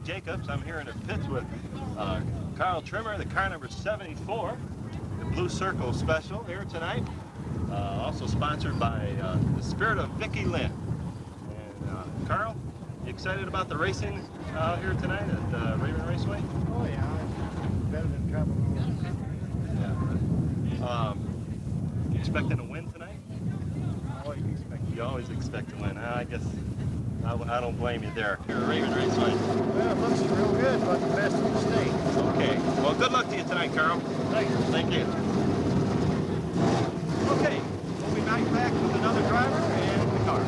Jacobs. I'm here in the pits with Carl Trimmer, the car number 74, the Blue Circle Special here tonight. Also sponsored by the Spirit of Vicki Lynn. And Carl, you excited about the racing out here tonight at Raven Raceway? Oh yeah, it's better than trouble. Yeah. You expecting to win tonight? Always expect. You always expect to win. I guess I don't blame you there. You're a Raven Raceway. Well, it looks real good, but the best in the state. Okay. Well, good luck to you tonight, Carl. Thank you. Thank you. Okay. We'll be back with another driver and the car.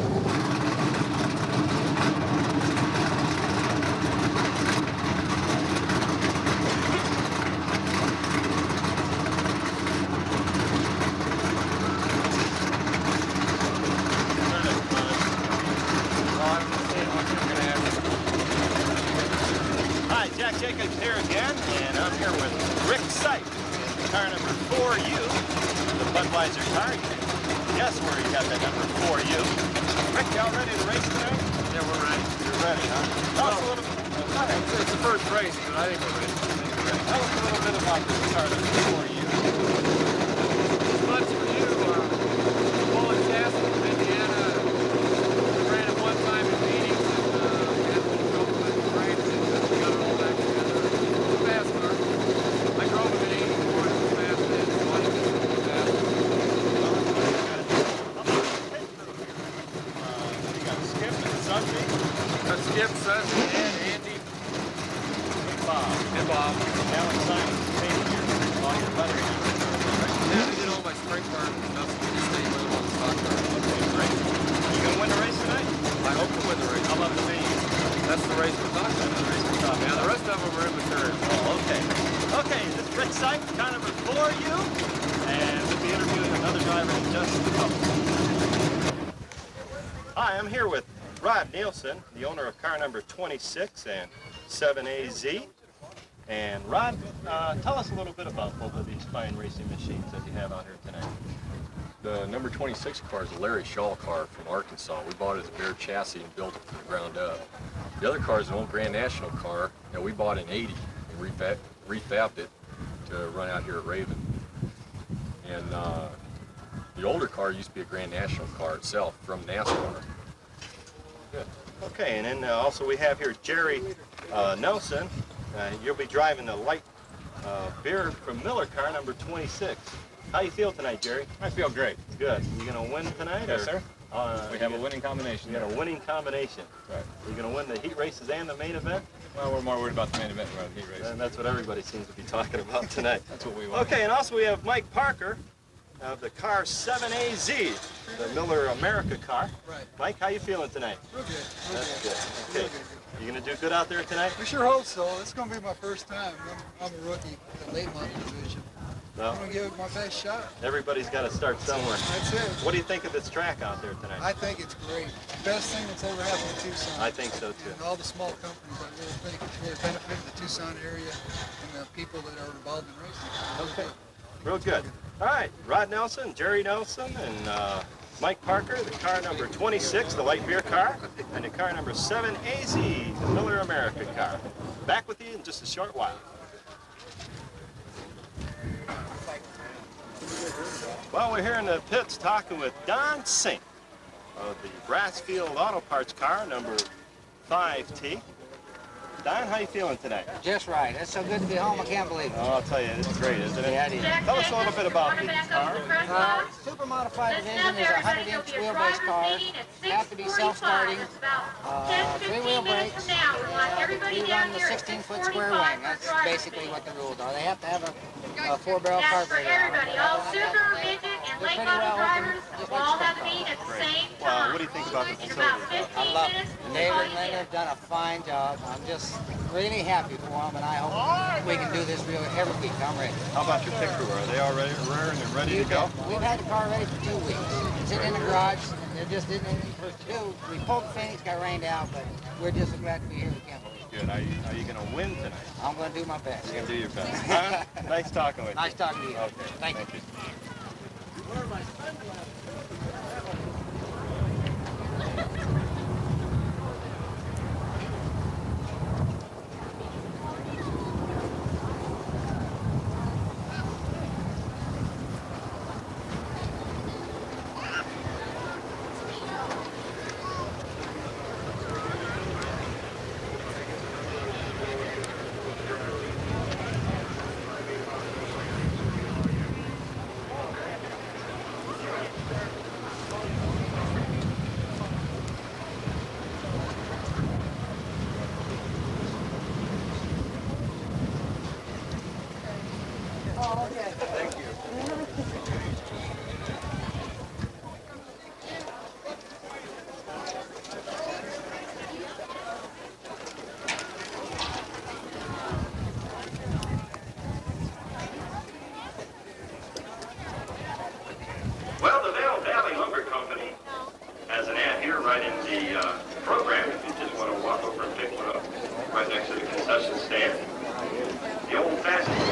Jacobs here again, and I'm here with Rick Sipe, car number 4U, the Budweiser car. Guess where you got that number 4U. Rick, y'all ready to race tonight? Yeah, we're ready. You're ready, huh? Tell us a little bit. It's the first race, but I think we're ready. Tell us a little bit about this car number 4U. It's much for you. Bullet chassis from Indiana. We ran it one time in meetings, and we had a little trouble with the brakes, and we got it all back together. It's a fast car. I drove it at 84, and it was fast, and it's funny because it was fast. You got Skip and Sunday. Got Skip, Sunday, and Andy. Bob. And Bob. Alan Simon, all your butter. Yeah, they did all my spring cars and stuff, so we just stayed with them on the stock car. Okay, great. You gonna win the race tonight? I hope to win the race. How about the main? That's the race we're talking about. The race we're talking Yeah, about. the rest of them are immaterial. Oh, okay. Okay, this is Rick Sipe, car number 4U, and we'll be interviewing another driver in just a couple. Hi, I'm here with Rod Nielsen, the owner of car number 26 and 7AZ. And Rod, tell us a little bit about both of these fine racing machines that you have out here tonight. The number 26 car is a Larry Shaw car from Arkansas. We bought it as a bare chassis and built it from the ground up. The other car is an old Grand National car that we bought in '80 and refabbed it to run out here at Raven. And the older car used to be a Grand National car itself from NASCAR. Good. Okay, and then also we have here Jerry Nelson. You'll be driving the light beer from Miller car number 26. How you feel tonight, Jerry? I feel great. Good. You gonna win tonight? Yes, or, sir. We have a winning combination. You got a winning combination. Right. You gonna win the heat races and the main event? Well, we're more worried about the main event than the heat race. And that's what everybody seems to be talking about tonight. That's what we want. Okay, and also we have Mike Parker of the car 7AZ, the Miller America car. Right. Mike, how you feeling tonight? Real good. That's good. Real Okay. good. You gonna do good out there tonight? We sure hope so. It's going to be my first time. I'm a rookie in the late model division. No. I'm going to give it my best shot. Everybody's got to start somewhere. That's it. What do you think of this track out there tonight? I think it's great. Best thing that's ever happened in Tucson. I think so too. And all the small companies, I really think it's really benefited the Tucson area and the people that are involved in racing. Okay. Real good. All right. Rod Nelson, Jerry Nelson, and Mike Parker, the car number 26, the light beer car, and the car number 7AZ, the Miller America car. Back with you in just a short while. Well, we're here in the pits talking with Don Sink of the Brassfield Auto Parts car number 5T. Don, how you feeling tonight? Just right. It's so good to be home, I can't believe it. Oh, I'll tell you, it's great, isn't it? Yeah, it is. Tell us a little bit about this car. Super modified division is a 100-inch wheelbase car. Have to be self-starting. Three-wheel brakes. We run the 16-foot square wing. That's basically what the rules are. They have to have a 4-barrel carburetor. Everybody, all super, midget, and late model drivers will all have to meet at the same time. What do you think about the In about facility? 15 I love minutes, it. we'll David call and you Linda in. have done a fine job. I'm just really happy for them, and I hope we can do this really every week. I'm ready. How about your pit crew? Are they all ready, raring and ready to go? We've had the car ready for 2 weeks. It's sitting in the garage, and there just isn't anything for us to do. We pulled the Phoenix, got rained out, but we're just so glad to be here. We can't believe it. Good. Are you going to win tonight? I'm going to do my best. You're going to do your best. Huh? Nice talking with you. Nice talking to you. Okay. Thank you. Well, the Vail Valley Lumber Company has an ad here right in the program if you just want to walk over and pick one up right next to the concession stand. The old-fashioned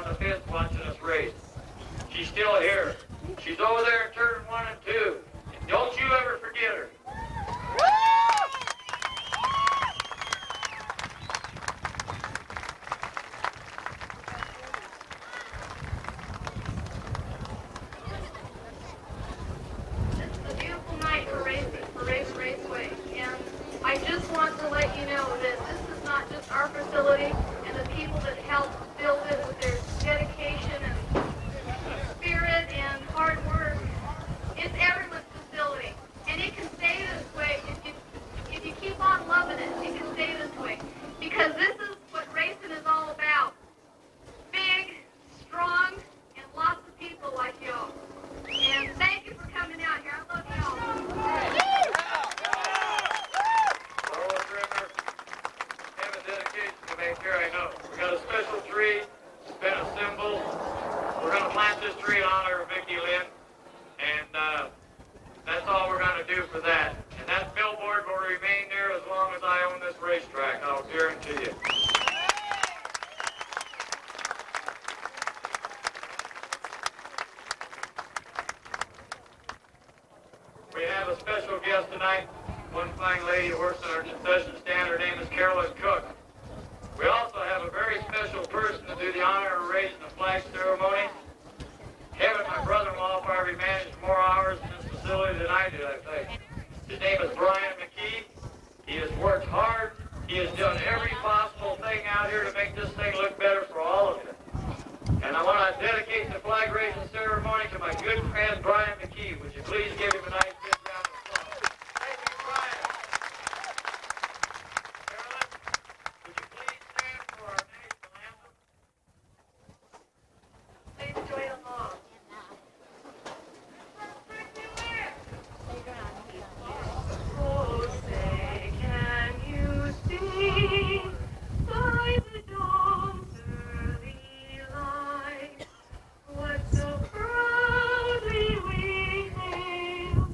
the fence watching us race. She's still here. She's over there in turn 1 and 2. And don't you ever forget her. It's a beautiful night for racing, for Raven Raceway. And I just want to let you know that this is not just our facility and the people that helped build it with their dedication and spirit and hard work. It's everyone's facility. And it can stay this way if you keep on loving it. It can stay this way. Because this is what racing is all about. Big, strong, and lots of people like y'all. And thank you for coming out here. I love y'all. Laurel Trimmer, have a dedication to make sure I know. We got a special tree. It's been assembled. We're going to plant this tree in honor of Vicki Lynn. And that's all we're going to do for that. And that billboard will remain there as long as I own this racetrack. I'll guarantee you. We have a special guest tonight, one fine lady who works in our concession stand. Her name is Carolyn Cook. We also have a very special person to do the honor of raising the flag ceremony. Kevin, my brother-in-law, probably managed more hours in this facility than I did, I think. His name is Brian McKee. He has worked hard. He has done every possible thing out here to make this thing look better for all of you. And I want to dedicate the flag raising ceremony to my good friend Brian McKee. Would you please give him a nice big round of applause? Thank you, Brian. Carolyn, would you please stand for our national anthem? Please join along. Oh, say, can you see by the dawn's early light what so proudly we hailed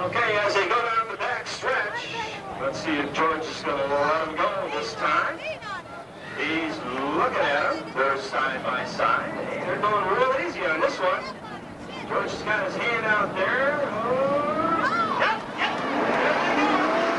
Okay, as they go down the back stretch, let's see if George is going to let him go this time. He's looking at him. They're side by side. They're going real easy on this one. George has got his hand out there. Oh, yep, yep. There they go.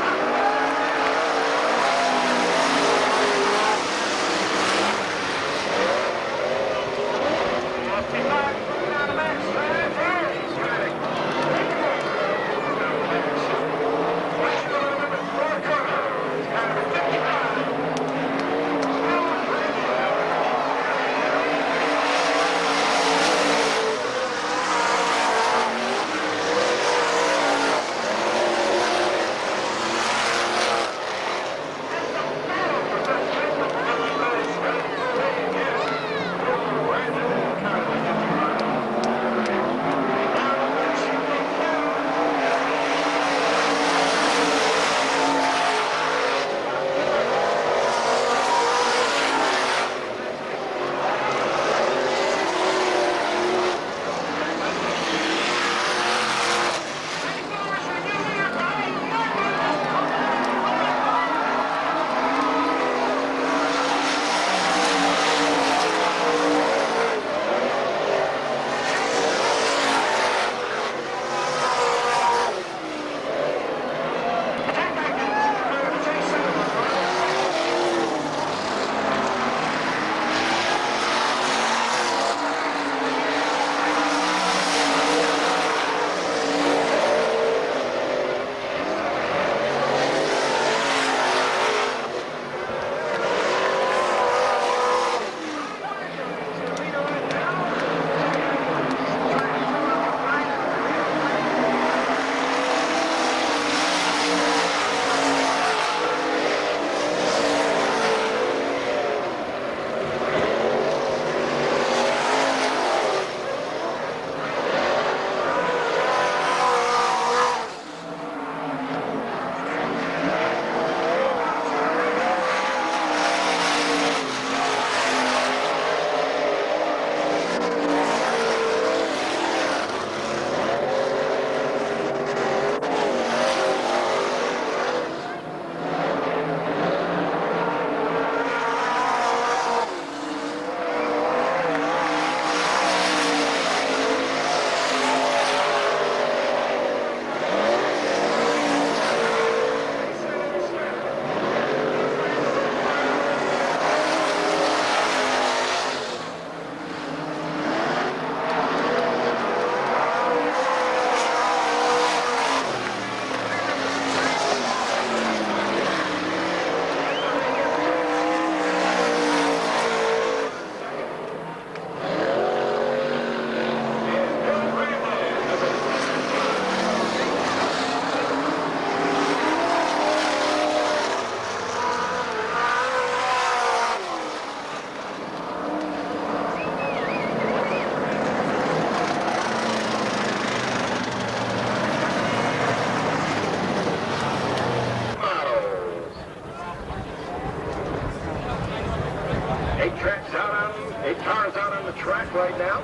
Right now.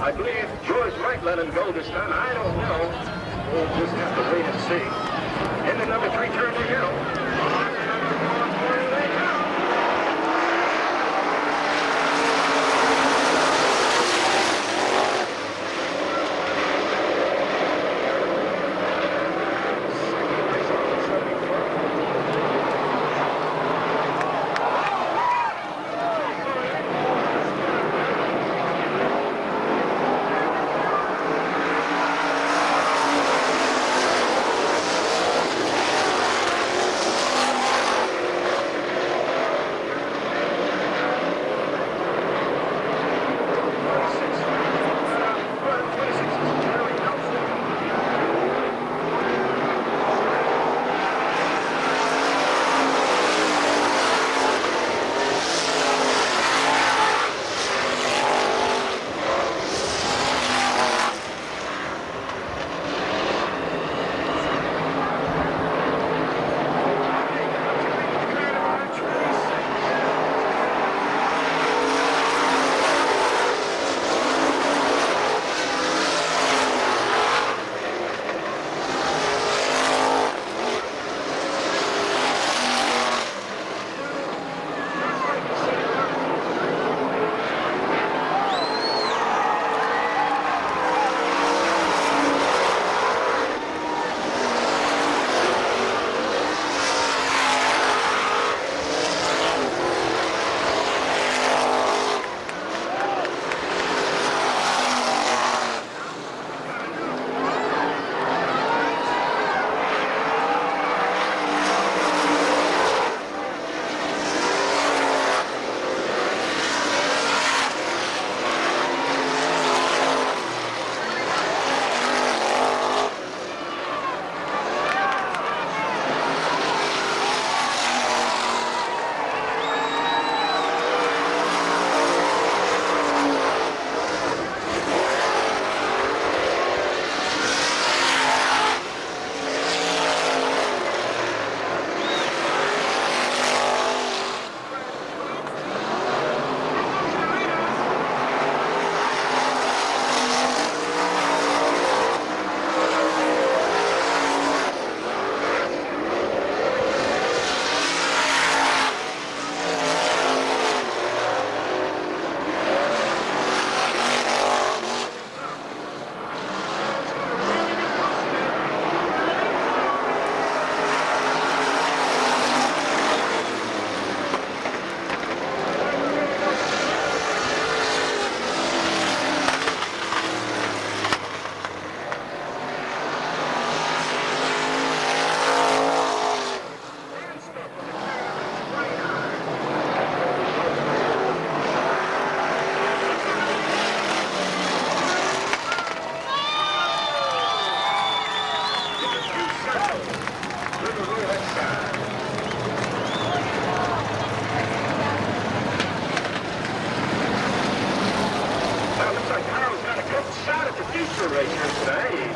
I believe George might let him go this time. I don't know. We'll just have to wait and see. In the number 3 turn they go. tonight.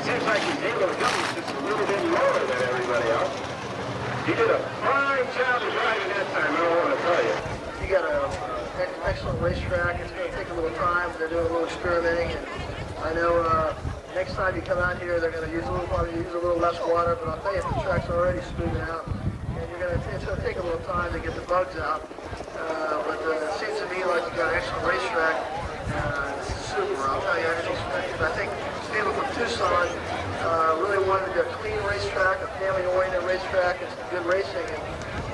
Seems like he's able to come just a little bit lower than everybody else. He did a fine job of driving that time, I don't want to tell you. You got an excellent racetrack. It's going to take a little time. They're doing a little experimenting, and I know next time you come out here, they're going to probably use a little less water. But I'll tell you, the track's already smoothing out, and it's going to take a little time to get the bugs out. But it seems to me like you got an excellent racetrack. This is super. I'll tell you, I think people from Tucson really wanted a clean racetrack, a family-oriented racetrack, and some good racing.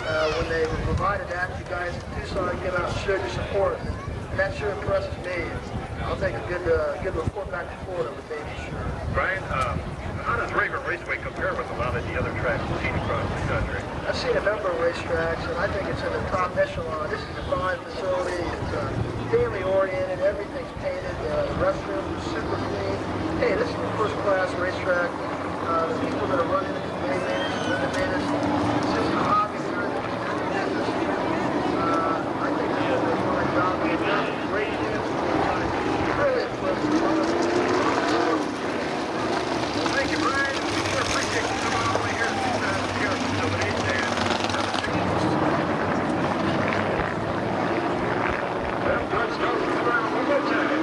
And when they provided that, you guys in Tucson came out and showed your support, and that sure impresses me. I'll take a good report back to Florida with Dave, for sure. Brian, how does Raven Raceway compare with a lot of the other tracks you've seen across the country? I've seen a number of racetracks, and I think it's in the top echelon. This is a fine facility. It's family-oriented. Everything's painted. The restrooms are super clean. Hey, this is a first-class racetrack. The people that are running it, they manage, women manage. It's just a hobby. They're in the business. I think they're doing a fine job. They've got great kids. Really impressive. Thank you, Brian. We sure appreciate you coming all the way here to Tucson to see our facility. Let's go around one more time.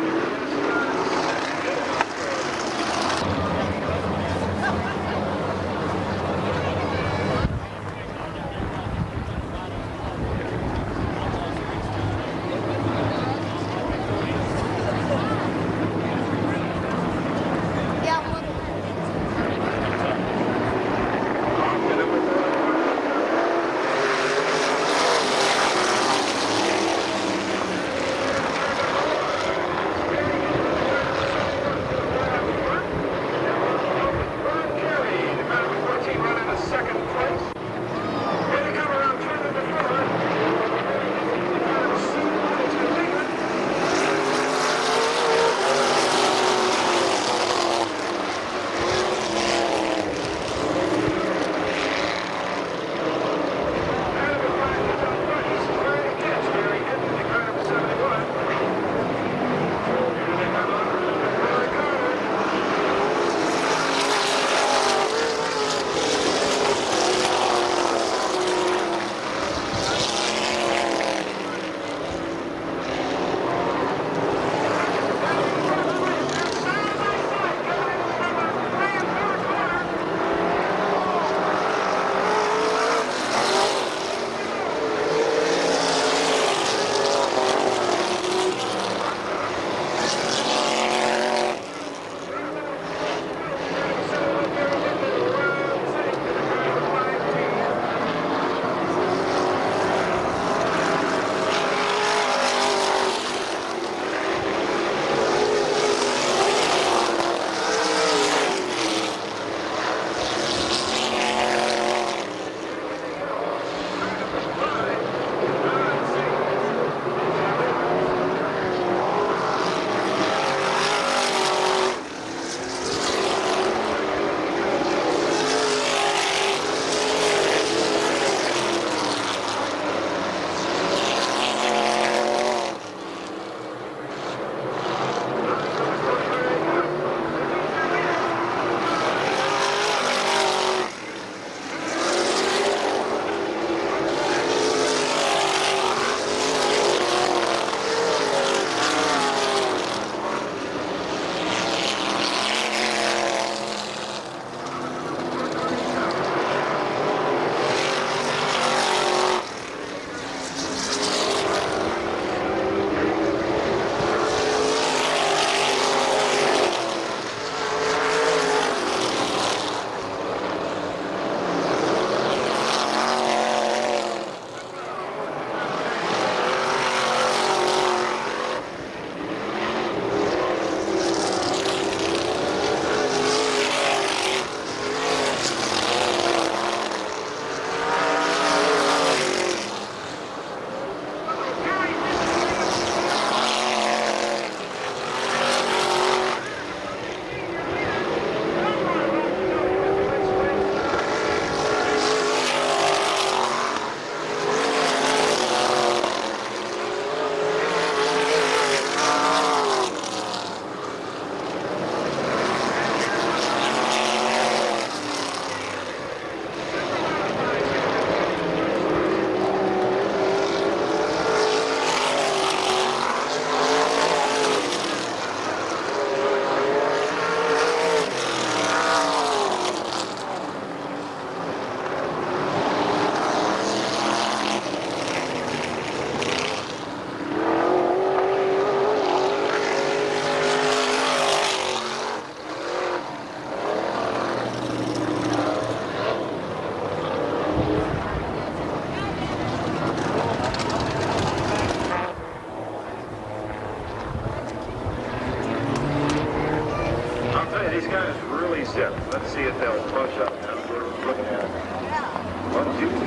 tell you, these guys really zip. Let's see if they'll punch up. Now we're looking at it. 1, 2, 3.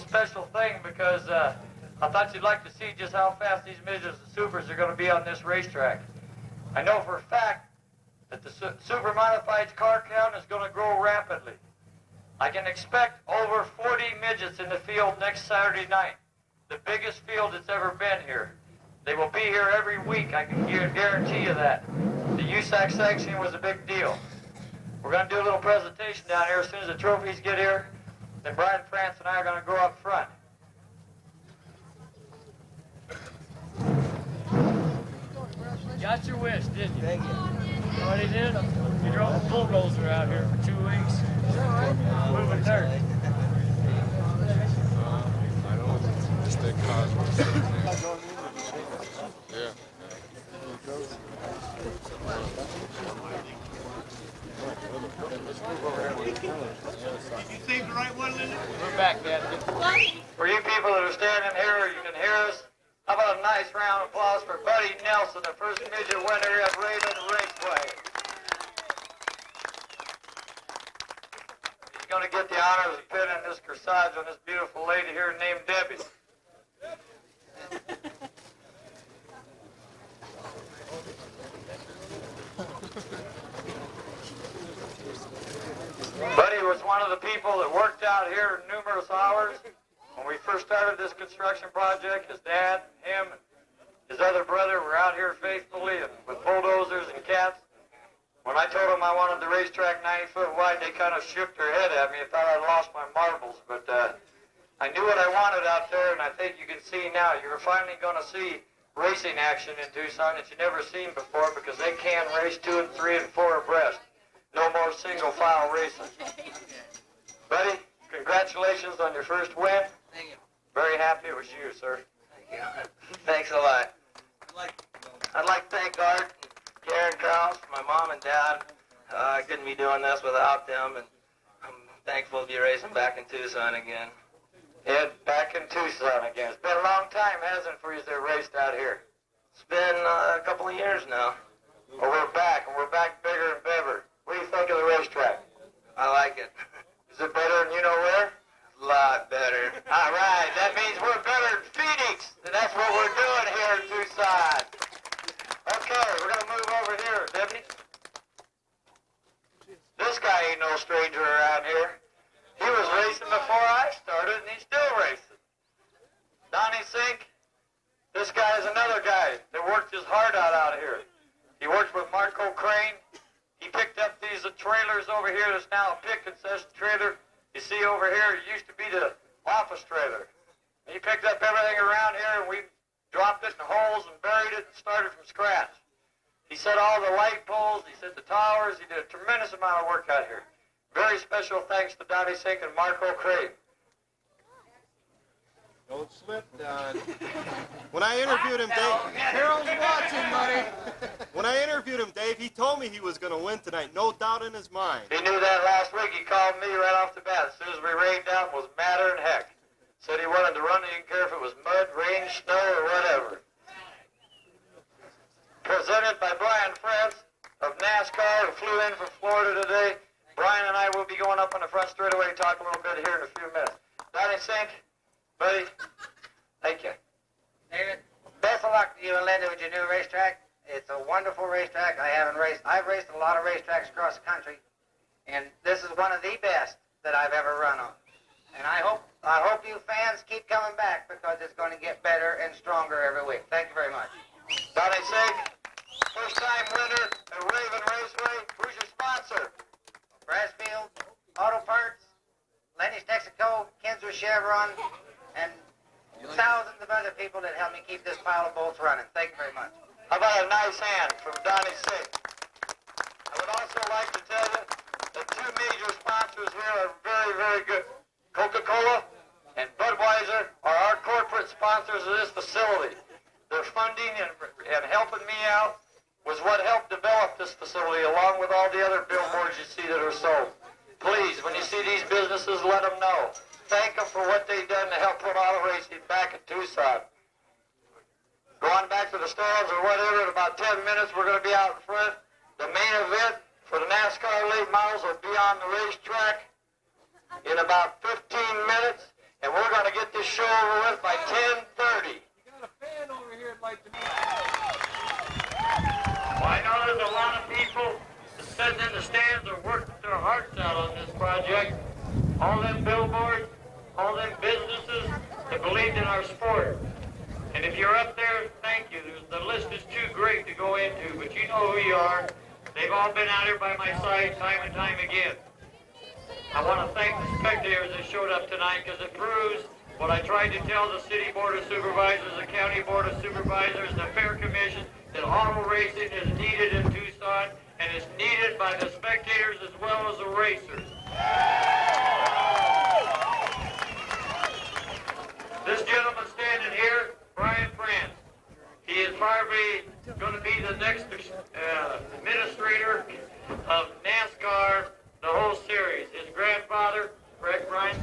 Special thing because I thought you'd like to see just how fast these midgets and supers are going to be on this racetrack. I know for a fact that the super modified car count is going to grow rapidly. I can expect over 40 midgets in the field next Saturday night, the biggest field that's ever been here. They will be here every week, I can guarantee you that. The USAC section was a big deal. We're going to do a little presentation down here as soon as the trophies get here. Then Brian France and I are going to go up front. Got your wish, didn't you? Thank you. You know what he did? He drove a bulldozer out here for 2 weeks. Moving dirt. I know. It's that Cosmo. Yeah. Did you save the right one, Linda? We're back, Dad. Where you people that are standing here, you can hear us. How about a nice round of applause for Buddy Nelson, the first midget winner at Raven Raceway. He's going to get the honor of pinning this corsage on this beautiful lady here named Debbie. Buddy was one of the people that worked out here numerous hours. When we first started this construction project, his dad, him, and his other brother were out here faithfully and with bulldozers and cats. When I told them I wanted the racetrack 90 foot wide, they kind of shook their head at me and thought I'd lost my marbles. But I knew what I wanted out there, and I think you can see now. You're finally going to see racing action in Tucson that you've never seen before, because they can race 2 and 3 and 4 abreast. No more single file racing. Buddy, congratulations on your first win. Thank you. Very happy it was you, sir. Thank you. Thanks a lot. I'd like to thank Art, Karen Krause, my mom and dad. I couldn't be doing this without them, and I'm thankful to be racing back in Tucson again. Ed, back in Tucson again. It's been a long time, hasn't it, for you to raced out here? It's been a couple of years now. Well, we're back, and we're back bigger and better. What do you think of the racetrack? I like it. Is it better than you know where? A lot better. All right, that means we're better than Phoenix, and that's what we're doing here in Tucson. Okay, we're going to move over here, Debbie. This guy ain't no stranger around here. He was racing before I started, and he's still racing. Donnie Sink, this guy is another guy that worked his heart out here. He worked with Marco Crane. He picked up these trailers over here that's now a pick and says trailer. You see over here, it used to be the office trailer. He picked up everything around here, and we dropped it in holes and buried it and started from scratch. He set all the light poles, he set the towers, he did a tremendous amount of work out here. Very special thanks to Donnie Sink and Marco Crane. Don't slip, Don. When I interviewed him, Dave... Harold's watching, buddy. When I interviewed him, Dave, he told me he was going to win tonight. No doubt in his mind. He knew that last week. He called me right off the bat. As soon as we rained out, was madder than heck. Said he wanted to run. He didn't care if it was mud, rain, snow, or whatever. Presented by Brian France of NASCAR, who flew in from Florida today. Brian and I will be going up on the front straightaway to talk a little bit here in a few minutes. Donnie Sink, buddy, thank you. David, best of luck to you and Linda with your new racetrack. It's a wonderful racetrack. I've raced a lot of racetracks across the country, and this is one of the best that I've ever run on. And I hope you fans keep coming back, because it's going to get better and stronger every week. Thank you very much. Donnie Sink, first-time winner at Raven Raceway. Who's your sponsor? Brassfield, Auto Parts, Lenny's Texaco, Kinzer Chevron, and thousands of other people that helped me keep this pile of bolts running. Thank you very much. How about a nice hand from Donnie Sink? I would also like to tell you that two major sponsors here are very, very good. Coca-Cola and Budweiser are our corporate sponsors of this facility. Their funding and helping me out was what helped develop this facility, along with all the other billboards you see that are sold. Please, when you see these businesses, let them know. Thank them for what they've done to help put auto racing back in Tucson. Going back to the stands or whatever, in about 10 minutes, we're going to be out in front. The main event for the NASCAR late models will be on the racetrack in about 15 minutes, and we're going to get this show over with by 10:30. You got a fan over here I'd like to meet. Well, I know there's a lot of people sitting in the stands that worked their hearts out on this project. All them billboards, all them businesses that believed in our sport. And if you're up there, thank you. The list is too great to go into, but you know who you are. They've all been out here by my side time and time again. I want to thank the spectators that showed up tonight, because it proves what I tried to tell the City Board of Supervisors, the County Board of Supervisors, the Fair Commission, that auto racing is needed in Tucson, and it's needed by the spectators as well as the racers. This gentleman standing here, Brian France, he is probably going to be the next administrator of NASCAR, the whole series. His grandfather, correct, Brian,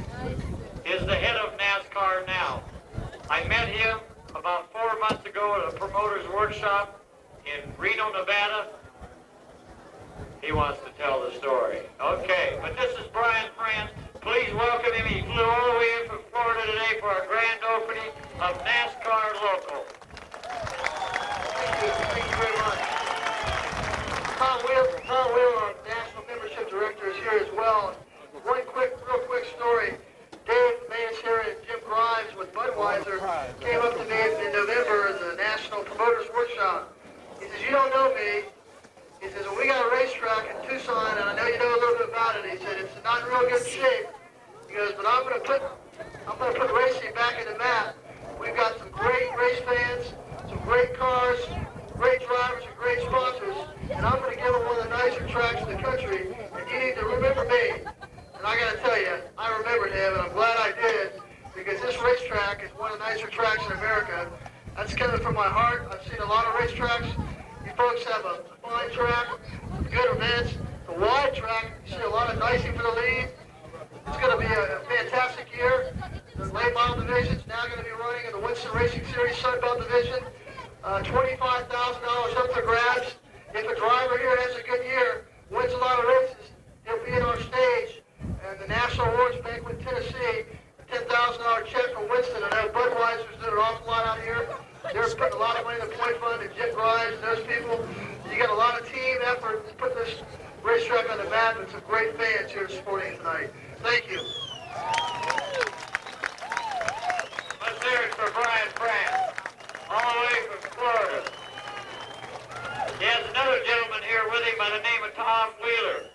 is the head of NASCAR now. I met him about 4 months ago at a promoter's workshop in Reno, Nevada. He wants to tell the story. Okay, but this is Brian France. Please welcome him. He flew all the way in from Florida today for our grand opening of NASCAR Local. Thank you very much. Tom Wheeler, our National Membership Director, is here as well. One real quick story. Dave Vance here and Jim Grimes with Budweiser came up to me in November at the National Promoters Workshop. He says, "You don't know me." He says, "Well, we got a racetrack in Tucson, and I know you know a little bit about it." He said, "It's not in real good shape." He goes, "But I'm gonna put racing back in the map. We've got some great race fans, some great cars, great drivers, and great sponsors, and I'm gonna give them one of the nicer tracks in the country, and you need to remember me." And I gotta tell you, I remembered him, and I'm glad I did, because this racetrack is one of the nicer tracks in America. That's coming from my heart. I've seen a lot of racetracks. You folks have a fine track, good events. The wide track, you see a lot of dicing for the lead. It's going to be a fantastic year. The late model division is now going to be running in the Winston Racing Series Sunbelt Division. $25,000 up for grabs. If a driver here has a good year, wins a lot of races, he'll be in our stage. And the National Awards Banquet in Tennessee, a $10,000 check from Winston. I know Budweiser's doing an awful lot out here. They're putting a lot of money in the point fund, and Jim Grimes and those people. You got a lot of team effort to put this racetrack on the map, and some great fans here supporting it tonight. Thank you. Let's hear it for Brian France, all the way from Florida. He has another gentleman here with him by the name of Tom Wheeler.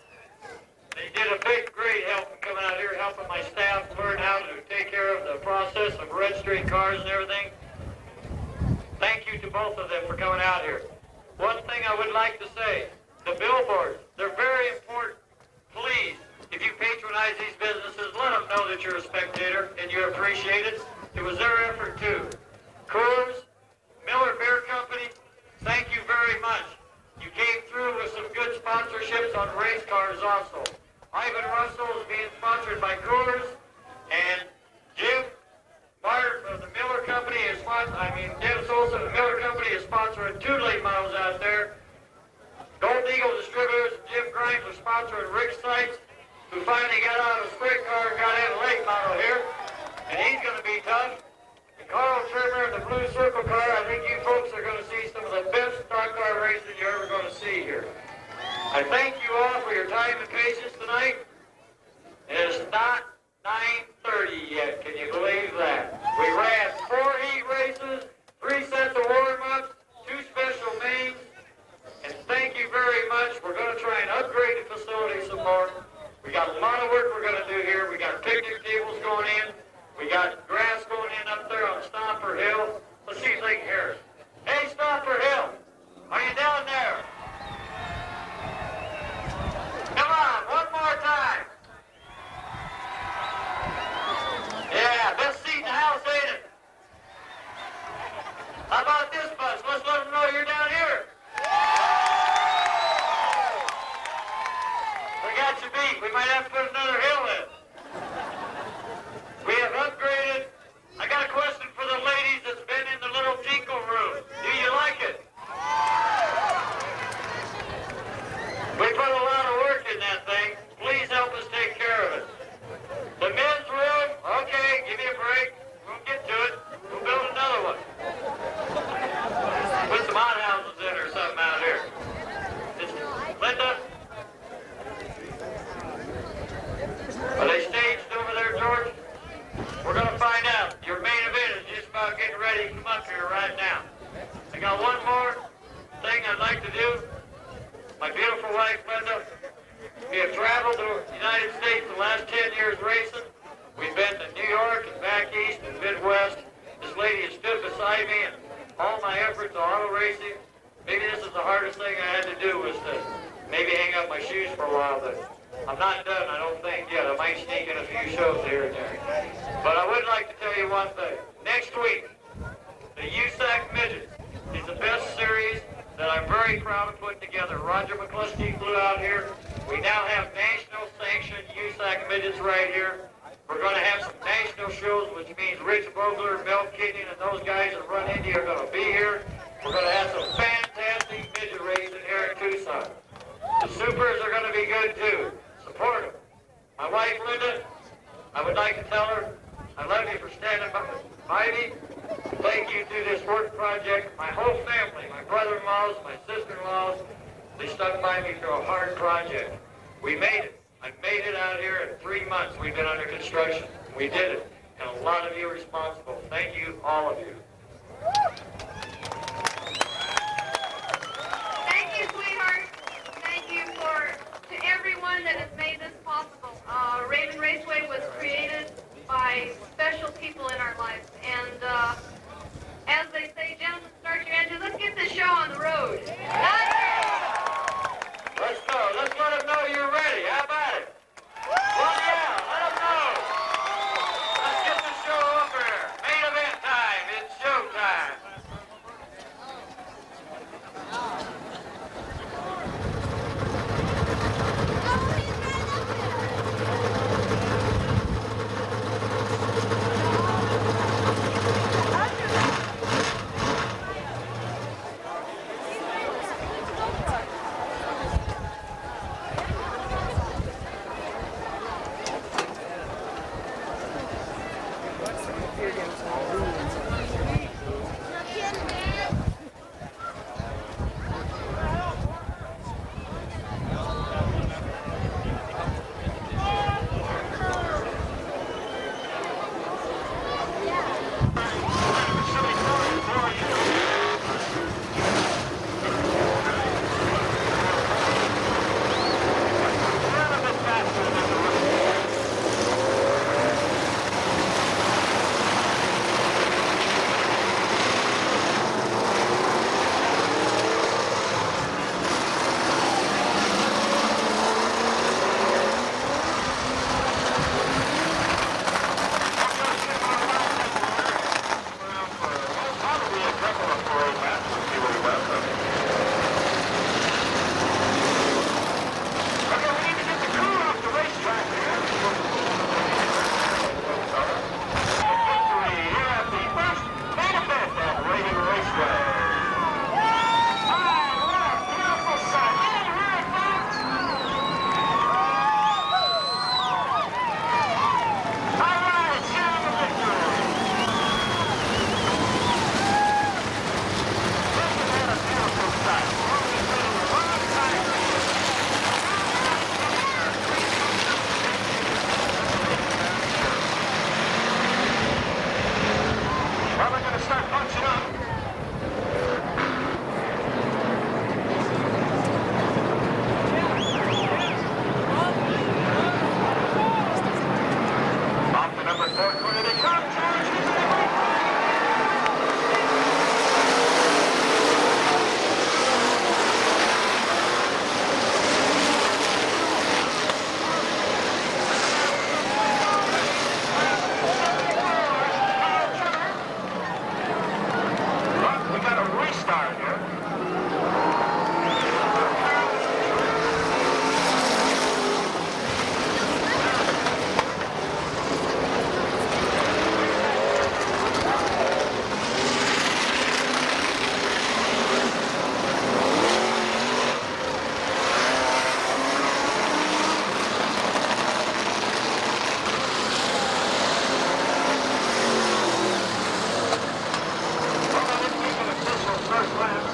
He did a big, great help in coming out here, helping my staff learn how to take care of the process of registering cars and everything. Thank you to both of them for coming out here. One thing I would like to say, the billboards, they're very important. Please, if you patronize these businesses, let them know that you're a spectator and you appreciate it. It was their effort too. Coors, Miller Beer Company, thank you very much. You came through with some good sponsorships on race cars also. Ivan Russell is being sponsored by Coors, and Jim Martin of the Miller Company is Dennis Olson of the Miller Company is sponsoring 2 late models out there. Gold Eagle Distributors and Jim Grimes are sponsoring Rick Sykes, who finally got out of a sprint car and got in a late model here. And he's going to be tough. And Carl Trimmer and the Blue Circle car, I think you folks are going to see some of the best stock car racing you're ever going to see here. I thank you all for your time and patience tonight. It is not 9:30 yet, can you believe that? We ran 4 heat races, 3 sets of warm-ups, 2 special mains, and thank you very much. We're going to try and upgrade the facility some more. We got a lot of work we're going to do here. We got picnic tables going in. We got grass going in up there on Stomper Hill. Let's see if they can hear us. Hey, Stomper Hill, are you down there? Come on, one more time. Yeah, best seat in the house, ain't it? How about this bus? Let's let them know you're down here. We got you beat. We might have to put another hill in. We have upgraded. I got a question for the ladies that's been in the little tinkle room. Do you like it? We put a lot of work in that thing. Please help us take care of it. The men's room, okay, give me a break. We'll get to it. We'll build another one. Put some outhouses in or something out here. Linda? Are they staged over there, George? We're going to find out. Your main event is just about getting ready to come up here right now. I got one more thing I'd like to do. My beautiful wife, Linda, we have traveled the United States the last 10 years racing. We've been to New York and back east and Midwest. This lady has stood beside me in all my efforts of auto racing. Maybe this is the hardest thing I had to do was to maybe hang up my shoes for a while, but I'm not done, I don't think yet. I might sneak in a few shows here and there. But I would like to tell you one thing. Next week, the USAC Midgets is the best series that I'm very proud of putting together. Roger McCluskey flew out here. We now have national sanctioned USAC Midgets right here. We're going to have some national shows, which means Rich Vogler, Mel Kidney, and those guys that run Indy are going to be here. We're going to have some fantastic midget racing here in Tucson. The supers are going to be good too. Support them. My wife Linda, I would like to tell her I love you for standing by me. Thank you to this work project. My whole family, my brother-in-laws, my sister-in-laws, they stuck by me through a hard project. We made it. I made it out here in 3 months. We've been under construction. We did it. And a lot of you are responsible. Thank you, all of you. Thank you, sweetheart. Thank you to everyone that has made this possible. Raven Raceway was created by special people in our lives. And as they say, gentlemen, start your engine. Let's get this show on the road. Let's go. Let's let them know you're ready. How about it? Well, yeah, let them know. Let's get the show over here. Main event time. It's show time. First lap.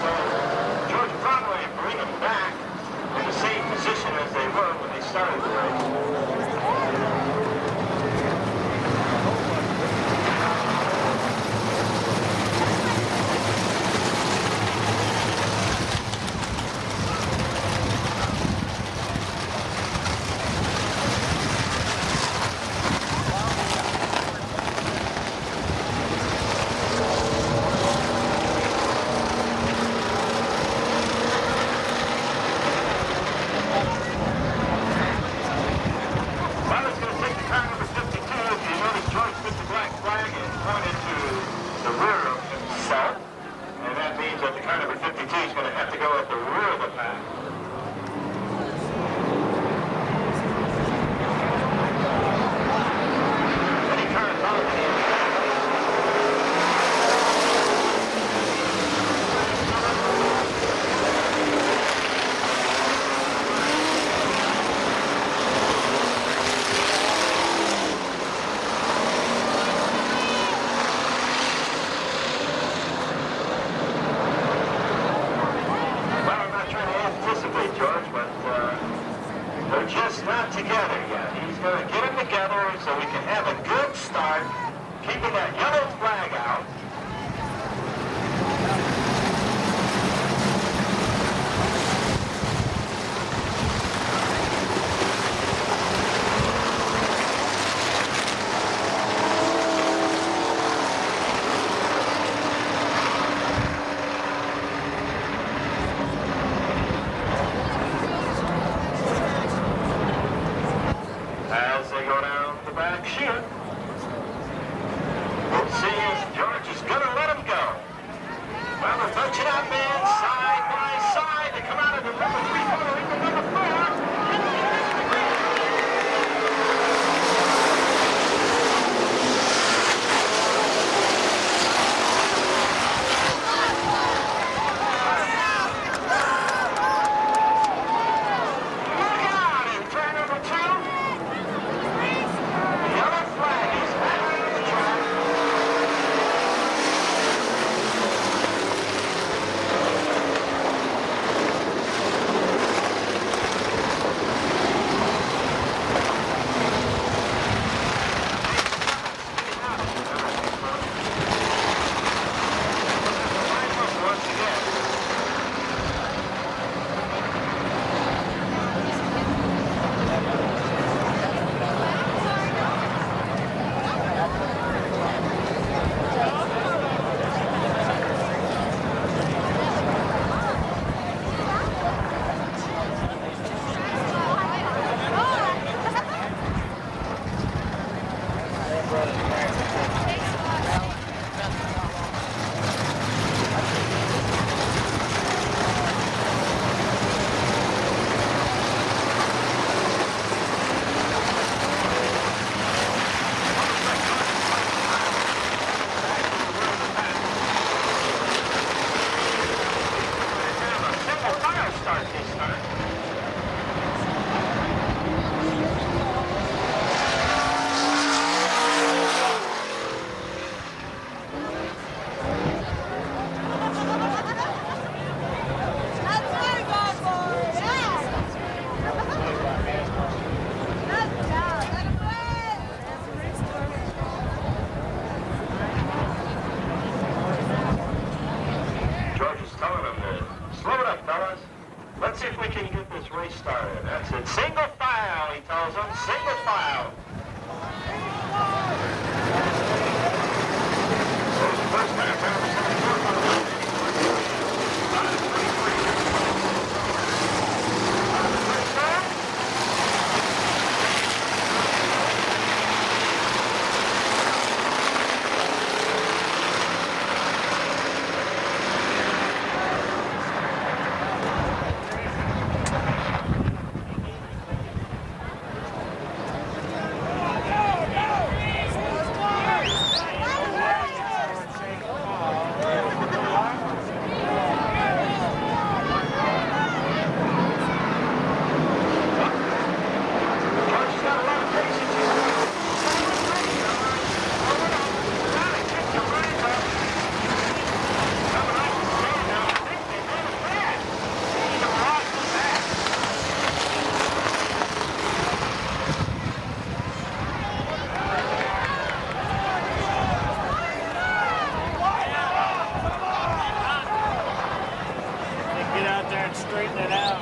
straighten it out.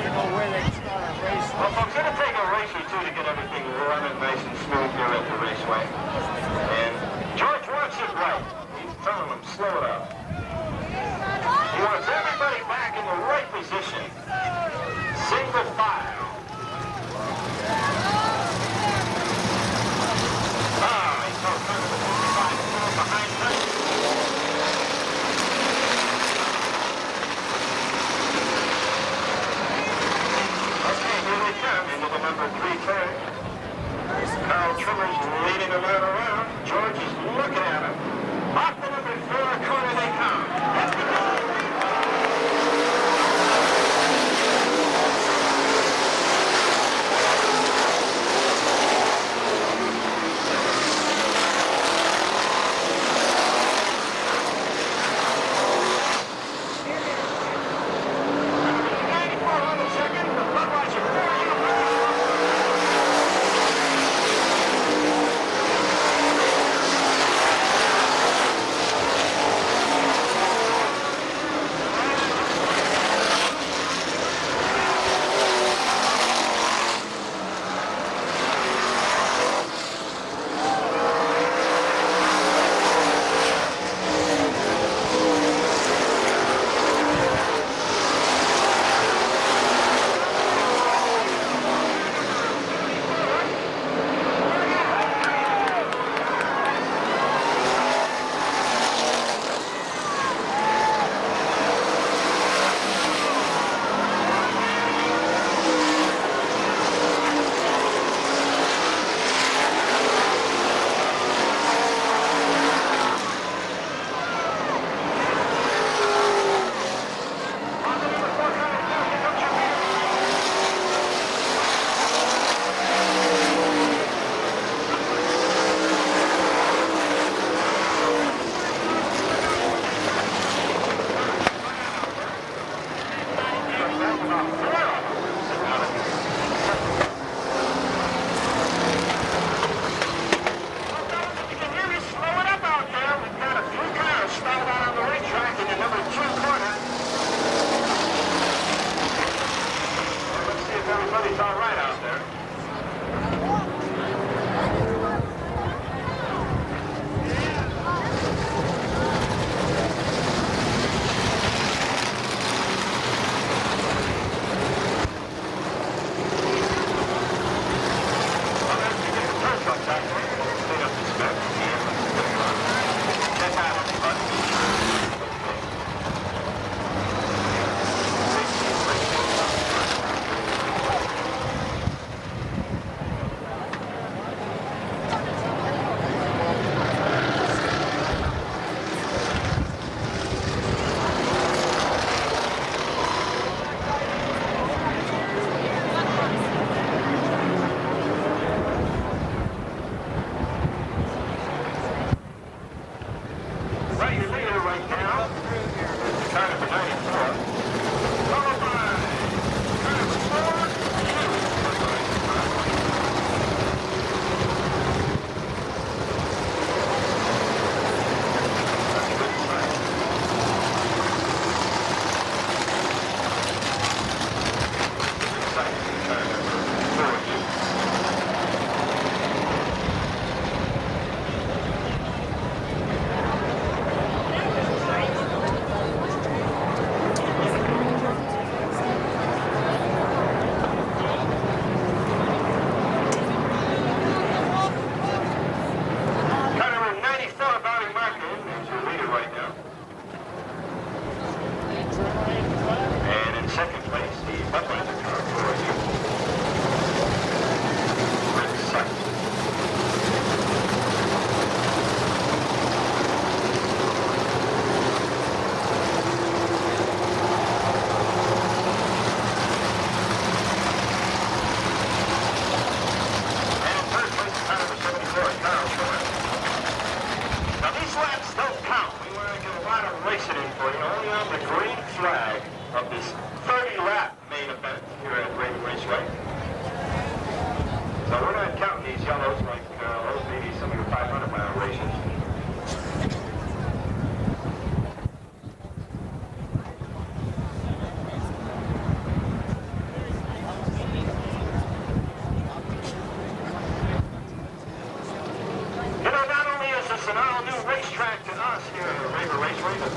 You know where they start a race. Well, folks, it'll take a race or two to get everything running nice and smooth here at the raceway. And George wants it right. He's telling them, slow it up. He wants everybody back in the right position. Single file. He's so kind of behind him. Okay, here they come into the number 3 turn. Carl Trimmer's leading the man around. George is looking at him. Off the number 4 corner they come. Let's go!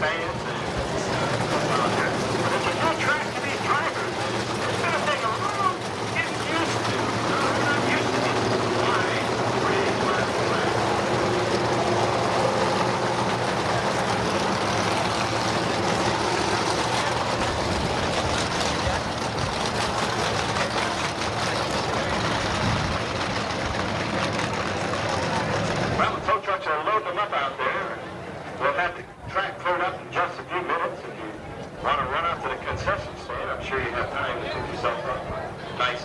fans and out there. But it's a new track to these drivers. It's going to take a little getting used to. They're not used to these wide, pretty flat tracks. Well, the tow trucks are loading them up out there. We'll have the track cleared up in just a few minutes. If you want to run out to the concession stand, I'm sure you have time to pick yourself up a nice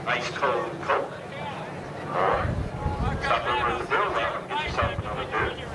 ice cold Coke. Or stop over at the beer bar and get yourself another beer.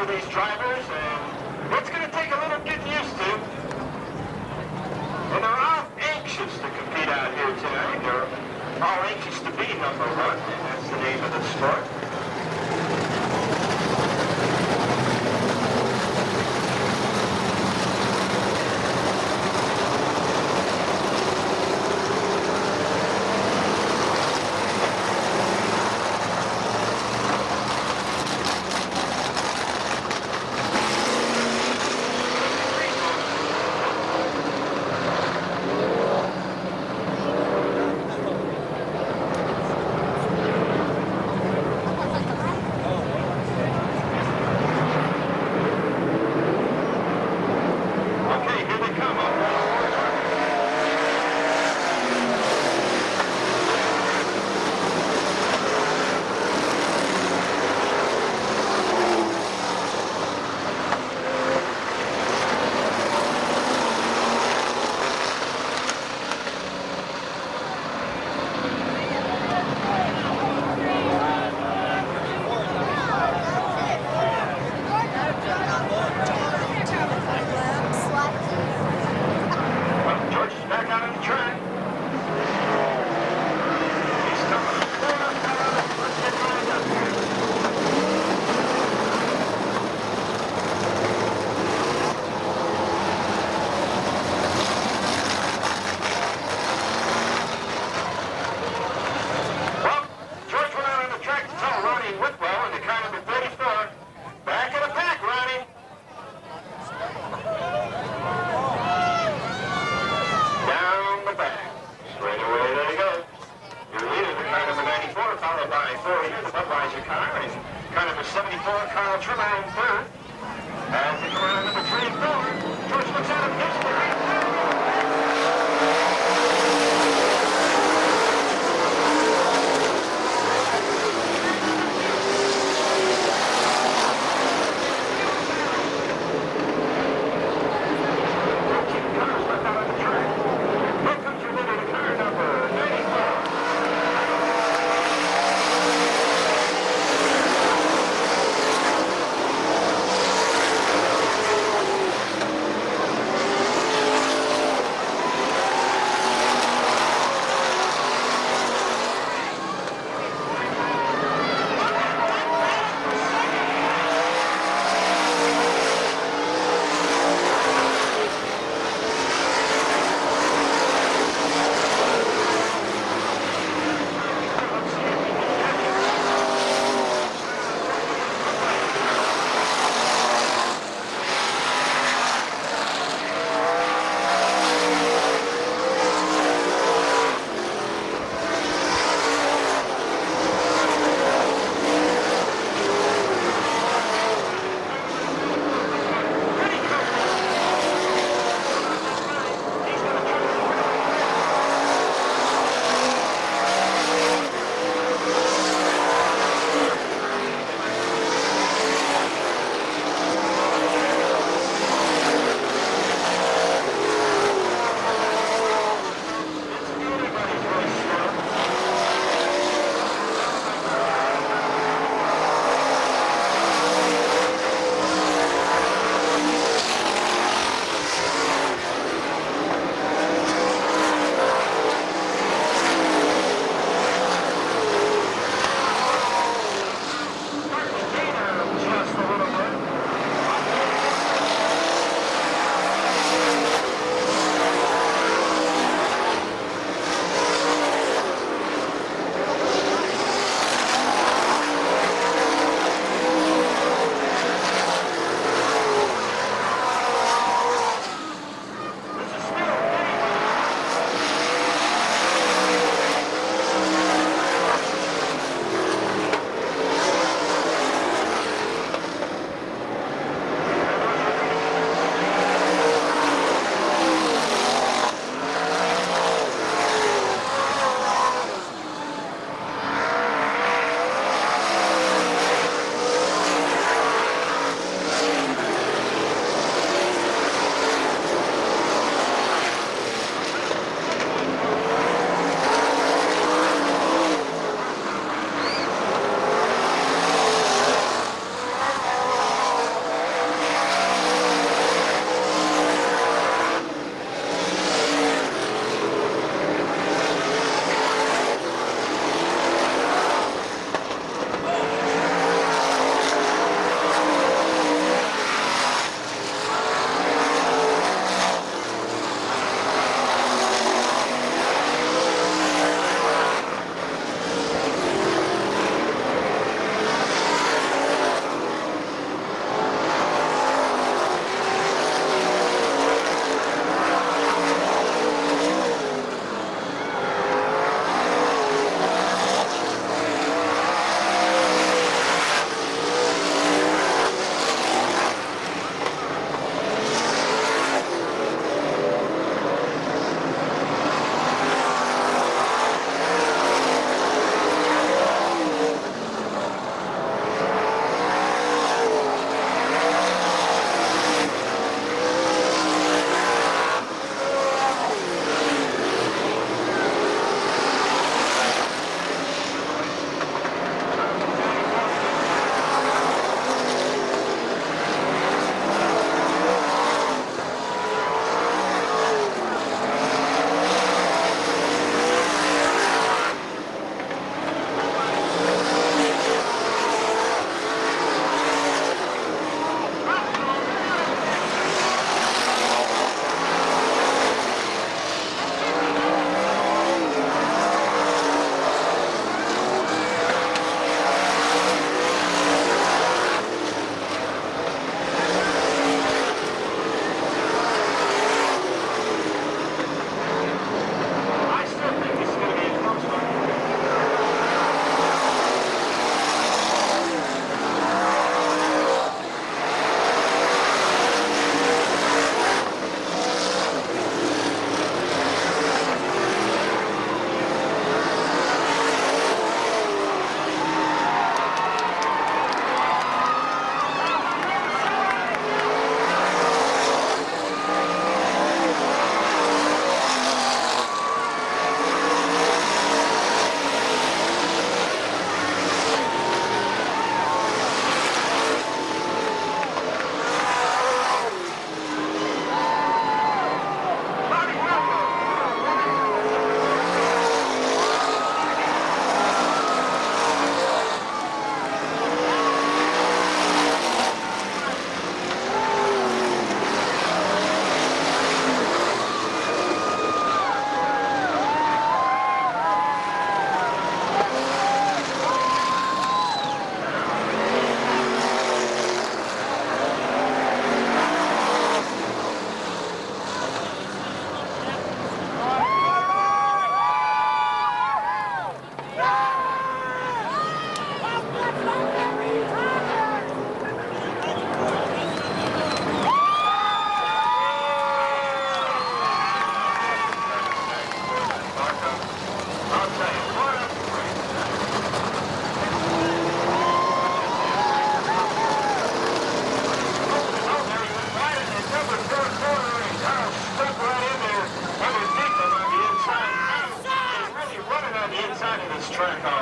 these drivers, and it's going to take a little getting used to. And they're all anxious to compete out here tonight. They're all anxious to be number one, and that's the name of the sport.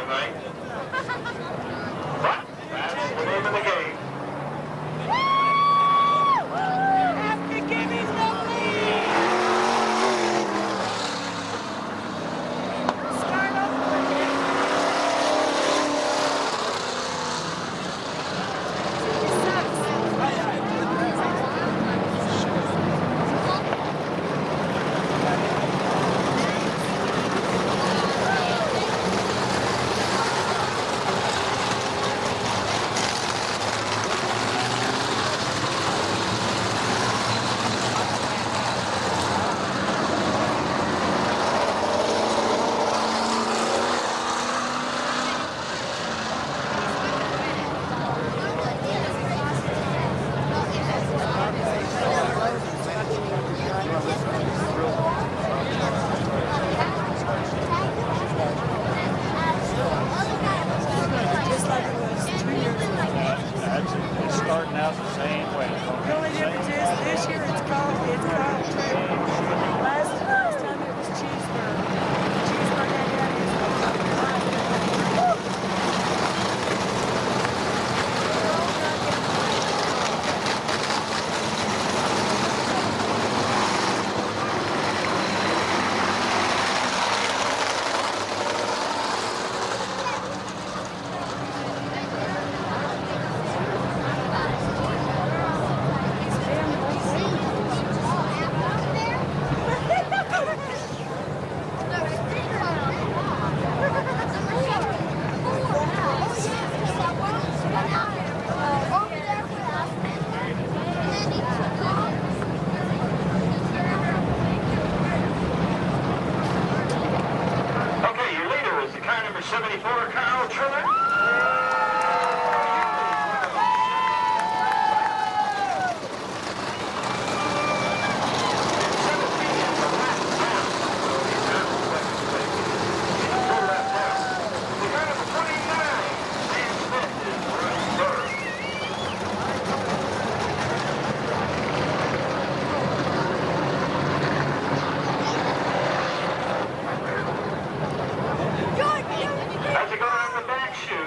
tonight. But that's the name of the game. As you go down the back chute,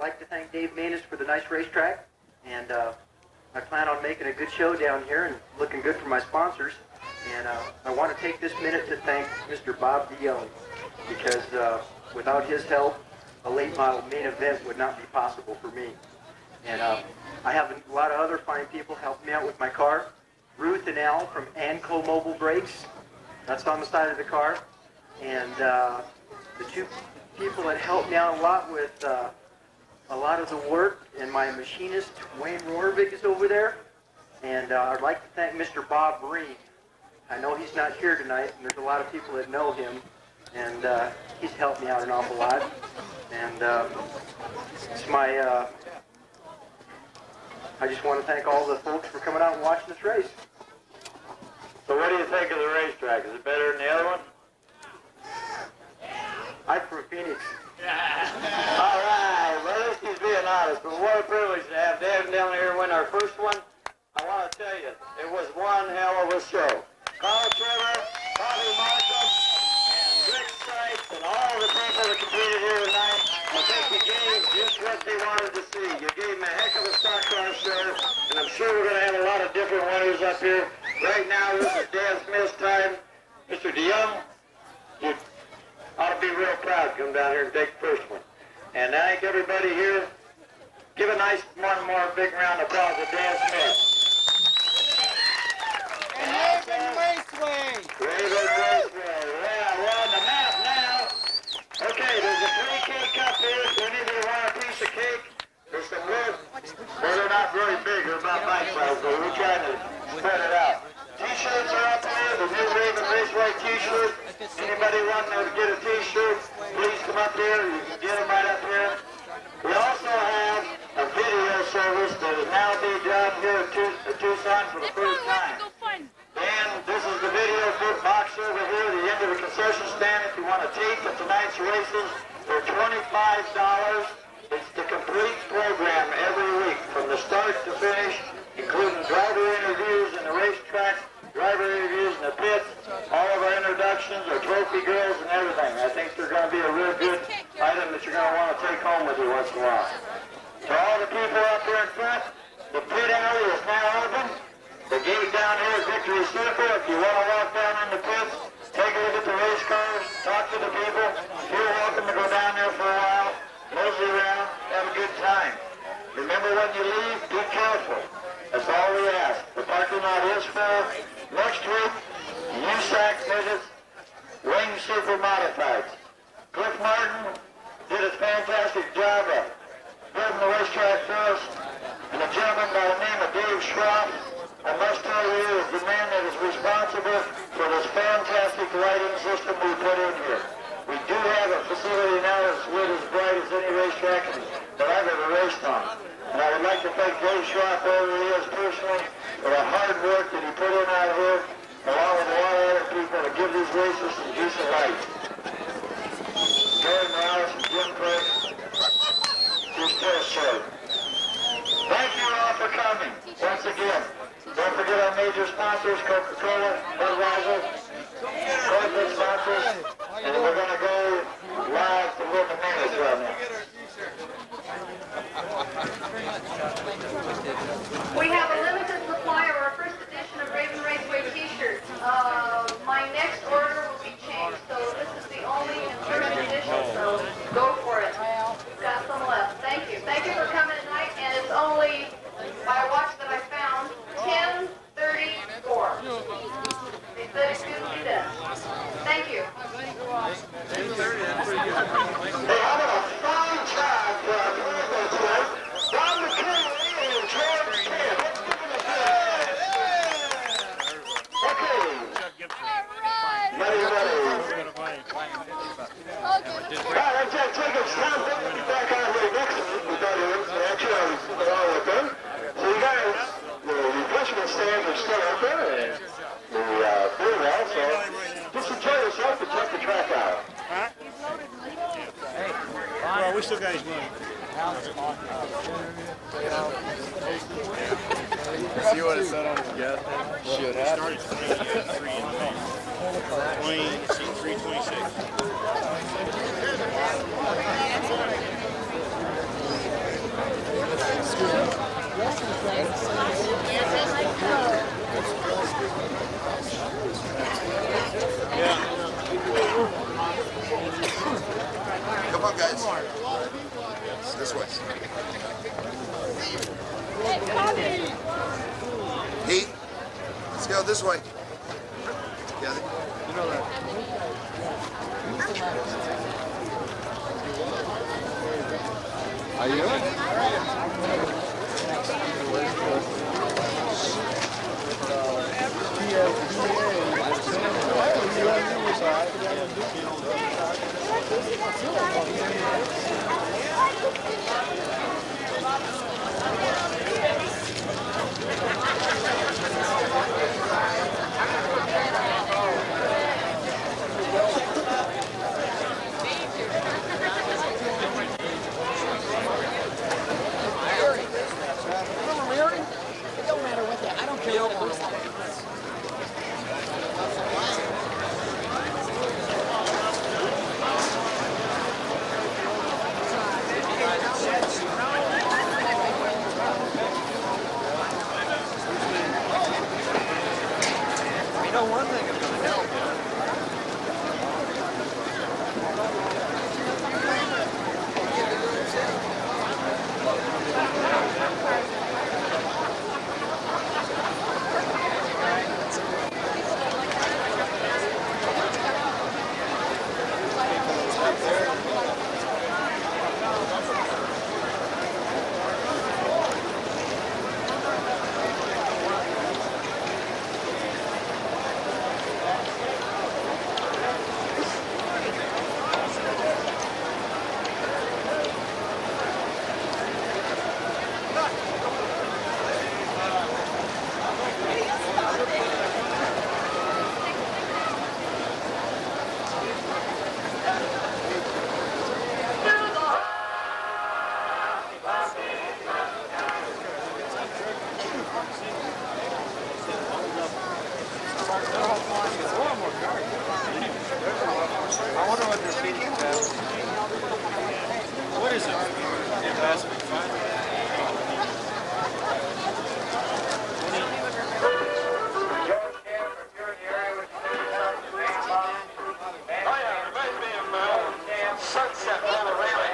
like to thank Dave Manus for the nice racetrack, and I plan on making a good show down here and looking good for my sponsors. And I want to take this minute to thank Mr. Bob DeYoung, because without his help, a late model main event would not be possible for me. And I have a lot of other fine people help me out with my car. Ruth and Al from Anco Mobile Brakes, that's on the side of the car. And the two people that helped me out a lot with a lot of the work, and my machinist, Wayne Rohrvig, is over there. And I'd like to thank Mr. Bob Breen. I know he's not here tonight, and there's a lot of people that know him, and he's helped me out an awful lot. And it's my, I just want to thank all the folks for coming out and watching this race. So what do you think of the racetrack? Is it better than the other one? I'm from Phoenix. All right, well, at least he's being honest, but what a privilege to have Dad down here win our first one. I want to tell you, it was one hell of a show. Carl Trevor, Bobby Markham, and Rick Sykes, and all the people that competed here tonight, I think you gave just what they wanted to see. You gave them a heck of a stock car show, and I'm sure we're going to have a lot of different winners up here. Right now, this is Dan Smith's time. Mr. DeYoung, you ought to be real proud to come down here and take the first one. And I thank everybody here. Give a nice one more big round of applause to Dan Smith. And Raven Raceway. Raven Raceway. Yeah, we're on the map now. Okay, there's a free cake up here. If any of you want a piece of cake, there's some good. Well, they're not very big. They're about bite size, but we're trying to spread it out. T-shirts are up here. The new Raven Raceway T-shirt. Anybody wanting to get a T-shirt, please come up here. You can get them right up here. We also have a video service that is now being done here at Tucson for the first time. And this is the video box over here at the end of the concession stand. If you want a tape of tonight's races, they're $25. It's the complete program every week from the start to finish, including driver interviews in the racetrack, driver interviews in the pits, all of our introductions, our trophy girls, and everything. I think they're going to be a real good item that you're going to want to take home with you once in a while. To all the people up there in front, the pit alley is now open. The gate down here is Victory Super. If you want to walk down in the pits, take a look at the race cars, talk to the people, you're welcome to go down there for a while, mosey around, have a good time. Remember, when you leave, be careful. That's all we ask. The parking lot is full. Next week, USAC Midgets, Wing Super Modifieds. Cliff Martin did a fantastic job of building the racetrack for us. And a gentleman by the name of Dave Schroff, I must tell you, is the man that is responsible for this fantastic lighting system we put in here. We do have a facility now that's lit as bright as any racetrack that I've ever raced on. And I would like to thank Dave Schroff, wherever he is personally, for the hard work that he put in out here, along with a lot of other people to give these races some decent light. Gary Morales and Jim Price, you're still short. Thank you all for coming, once again. Don't forget our major sponsors, Coca-Cola, Brazzel, corporate sponsors, and we're going to go live to win the minutes right now. We have a limited supply of our first edition of Raven Raceway t-shirts. My next order will be changed, so this is the only insert edition, so go for it. We've got some left. Thank you. Thank you for coming tonight, and it's only, by a watch that I found, 10:34. They said it's good to be done. Thank you. Hey, having a fine time for our people tonight. Don McKinley and George Smith. Okay. Ready. All right, Jacob's time. We'll be back on here next week. We got it. Actually, I was all with them. So you guys, the refreshment stands are still open, and the food also. Just enjoy yourself and check the track out. Huh? Well, we still got his money. See what it said on his gas tank? Should have. Started 326. This way. Heat. Let's go this way. Together. You know that. Are you? It don't matter what that. I don't care what it You know, one thing is going to help you. I wonder what they're feeding them. What is it? Investment fund? Oh yeah, reminds me of Sunset Panorama.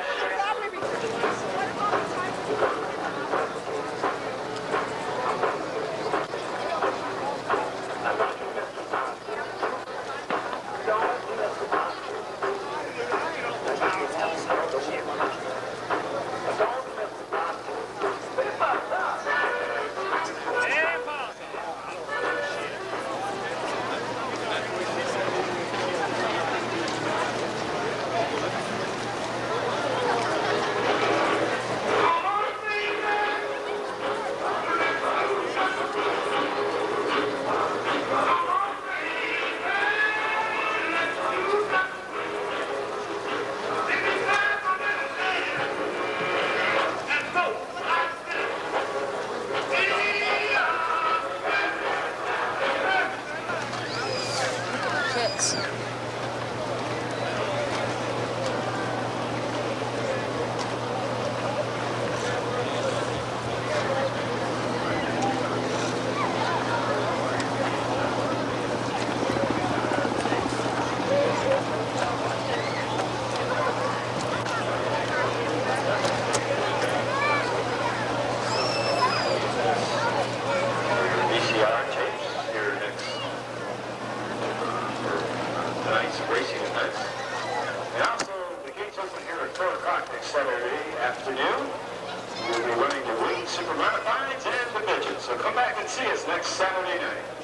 Hicks. VCR tapes here next for tonight's racing events. And also, the gates open here at 4 o'clock next Saturday afternoon. We'll be running the Wing Super Modifieds and the Midgets. So come back and see us next Saturday night.